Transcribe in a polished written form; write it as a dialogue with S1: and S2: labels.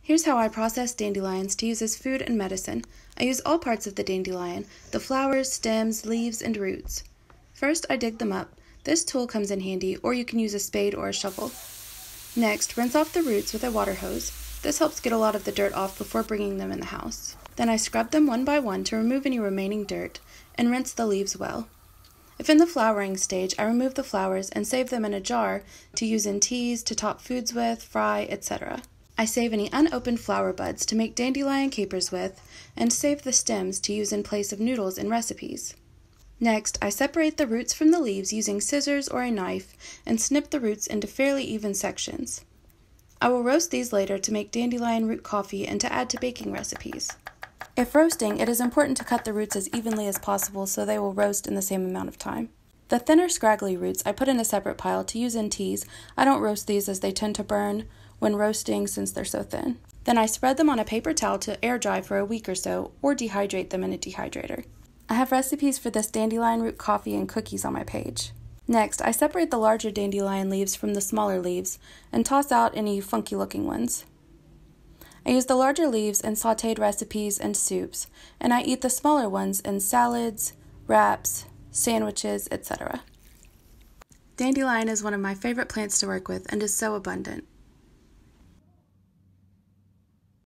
S1: Here's how I process dandelions to use as food and medicine. I use all parts of the dandelion, the flowers, stems, leaves, and roots. First, I dig them up. This tool comes in handy, or you can use a spade or a shovel. Next, rinse off the roots with a water hose. This helps get a lot of the dirt off before bringing them in the house. Then I scrub them one by one to remove any remaining dirt, and rinse the leaves well. If in the flowering stage, I remove the flowers and save them in a jar to use in teas, to top foods with, fry, etc. I save any unopened flower buds to make dandelion capers with, and save the stems to use in place of noodles in recipes. Next, I separate the roots from the leaves using scissors or a knife and snip the roots into fairly even sections. I will roast these later to make dandelion root coffee and to add to baking recipes. If roasting, it is important to cut the roots as evenly as possible so they will roast in the same amount of time. The thinner, scraggly roots I put in a separate pile to use in teas. I don't roast these as they tend to burn when roasting since they're so thin. Then I spread them on a paper towel to air dry for a week or so, or dehydrate them in a dehydrator. I have recipes for this dandelion root coffee and cookies on my page. Next, I separate the larger dandelion leaves from the smaller leaves and toss out any funky looking ones. I use the larger leaves in sautéed recipes and soups, and I eat the smaller ones in salads, wraps, sandwiches, etc. Dandelion is one of my favorite plants to work with and is so abundant.